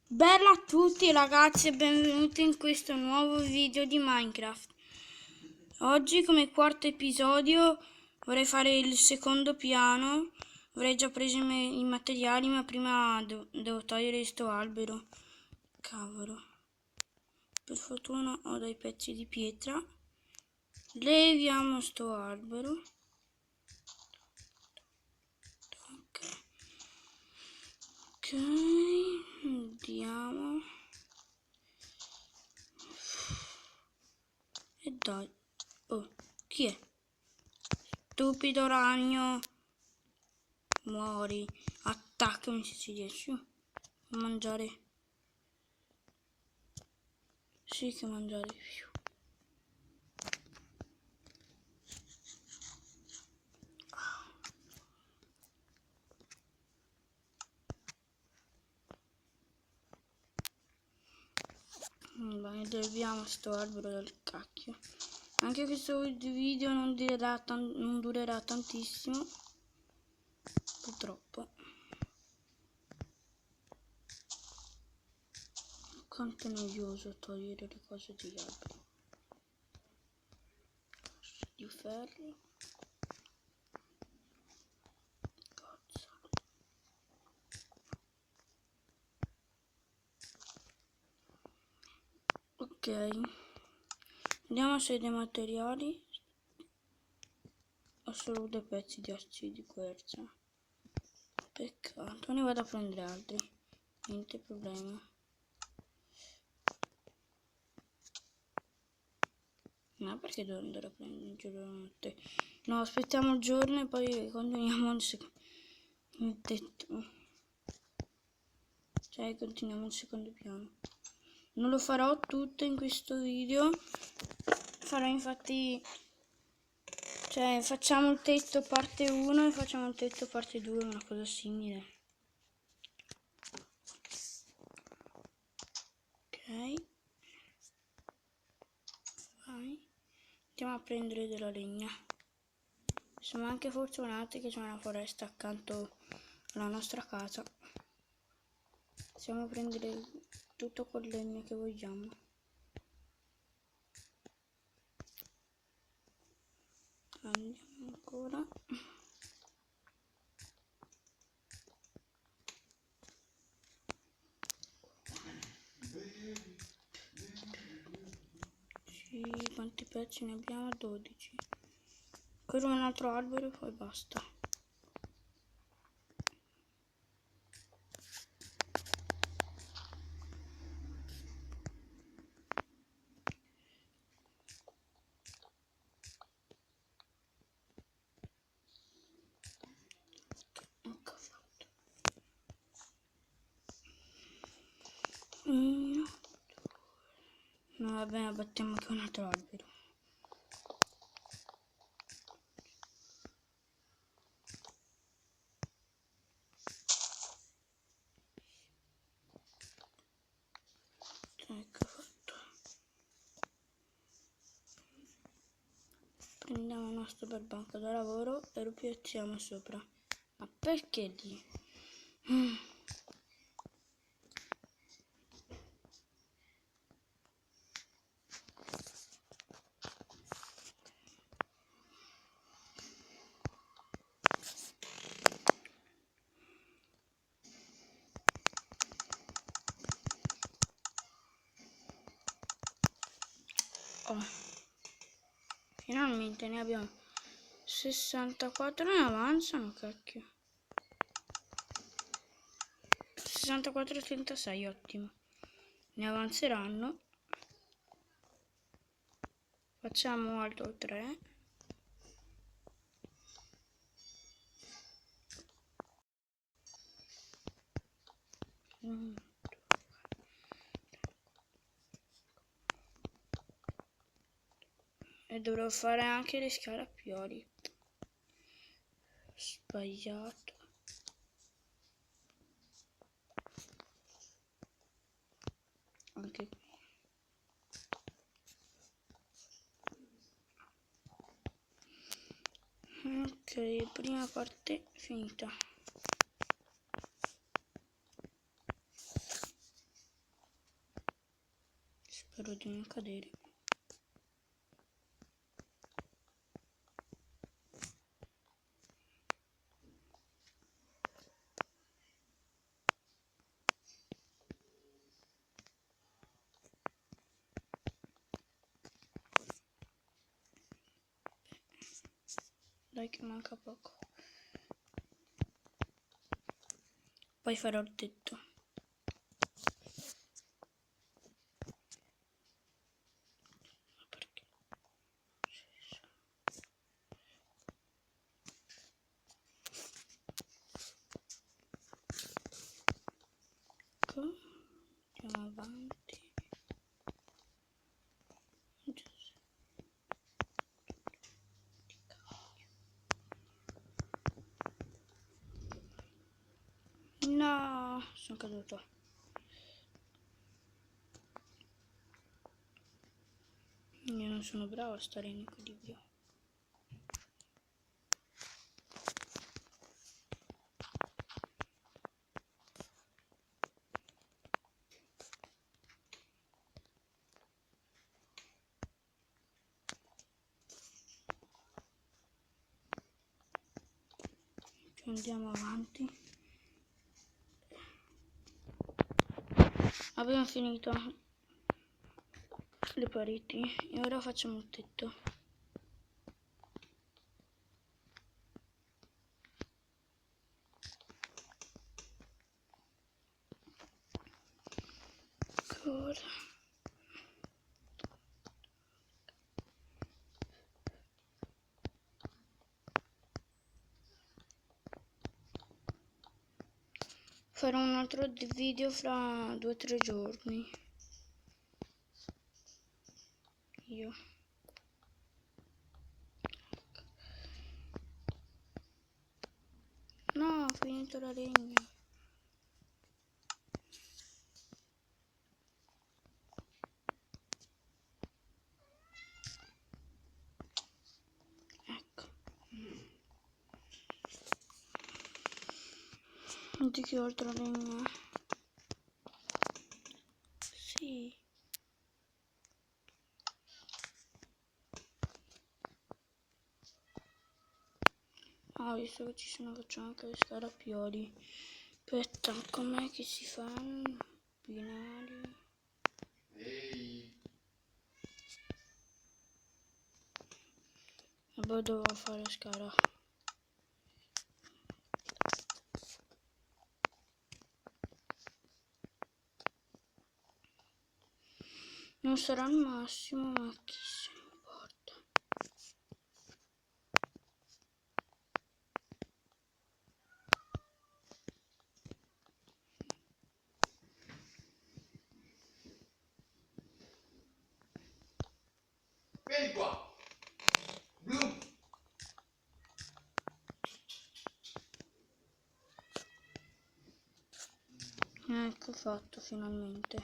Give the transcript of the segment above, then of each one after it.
Bella a tutti ragazzi e benvenuti in questo nuovo video di Minecraft. Oggi come quarto episodio vorrei fare il secondo piano. Avrei già preso i materiali, ma prima devo togliere questo albero. Cavolo. Per fortuna ho dei pezzi di pietra. Leviamo sto albero. Ok, andiamo. E dai. Oh, chi è? Stupido ragno. Muori. Attaccami se ci riesci. A mangiare. Sì che mangiare. Bene, leviamo sto albero dal cacchio. Anche questo video non durerà tantissimo. Purtroppo. Quanto è noioso togliere le cose degli alberi. Di ferro. Cazzo. Ok. Andiamo sui dei materiali. Ho solo due pezzi di assi di quercia. Peccato, ne vado a prendere altri. Niente problema. No, perché devo andare a prendere il giorno la notte? No, aspettiamo il giorno e poi continuiamo il tetto. Cioè, continuiamo il secondo piano. Non lo farò tutto in questo video. Farò infatti... Cioè, facciamo il tetto parte 1 e facciamo il tetto parte 2, una cosa simile. Ok. Vai. Andiamo a prendere della legna. Siamo anche fortunati che c'è una foresta accanto alla nostra casa. Possiamo prendere tutto quel legno che vogliamo. Andiamo ancora. Sì, quanti pezzi ne abbiamo? 12. Ancora un altro albero e poi basta. Ecco fatto. 1, 2. No, vabbè, abbattiamo anche un altro albero. Ecco fatto. Prendiamo il nostro bel banco da lavoro e lo piazziamo sopra. Ma perché lì? Oh. Finalmente ne abbiamo 64, ne avanzano, cacchio. 64 e 36, ottimo. Ne avanzeranno. Facciamo altro 3. E dovrò fare anche le scale a pioli. Sbagliato. Anche qui. Ok, prima parte finita. Spero di non cadere. Dai che manca poco. Poi farò il tetto. Ecco, andiamo avanti. No, sono caduto. Io non sono bravo a stare in equilibrio. Andiamo avanti. Abbiamo finito le pareti e ora facciamo il tetto. Ancora. Farò un altro video fra 2 o 3 giorni. Io. No, ho finito la legna. Ecco. Di che altra legna? Sì. Visto che ci sono, facciamo anche le scarappioli. Aspetta, com'è che si fanno? Binari. E poi dovevo fare scala. Non sarà il massimo, ma chi se ne importa. Vieni qua! Blu! Ecco fatto finalmente.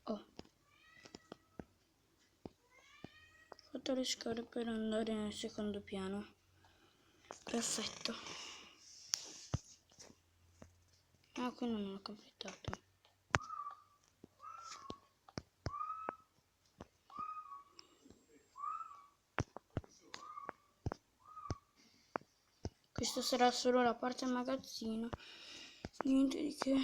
Ho fatto le scale per andare nel secondo piano. Perfetto. Qui non l'ho completato. Questa sarà solo la parte magazzino. Niente di che.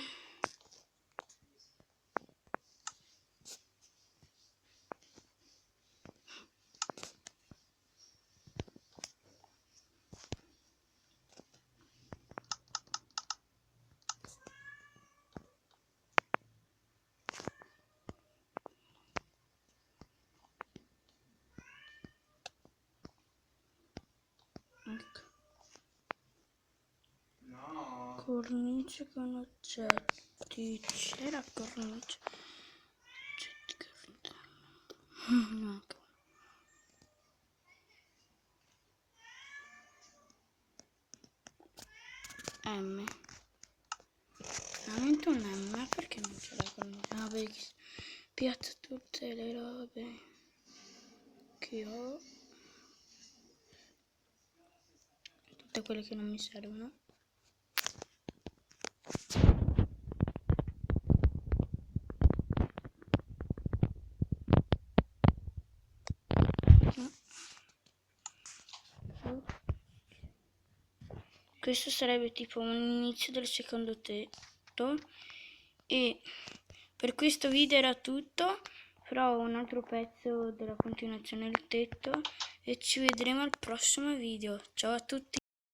Ecco. No! Cornice con oggetti. C'era cornice. Oggetti che no. M. Veramente un M, perché non c'è la cornice? Ah, perché piazza tutte le robe che ho. Tutte quelle che non mi servono. questo sarebbe tipo un inizio del secondo tetto. E per questo video era tutto, farò un altro pezzo della continuazione del tetto e ci vedremo al prossimo video. Ciao a tutti!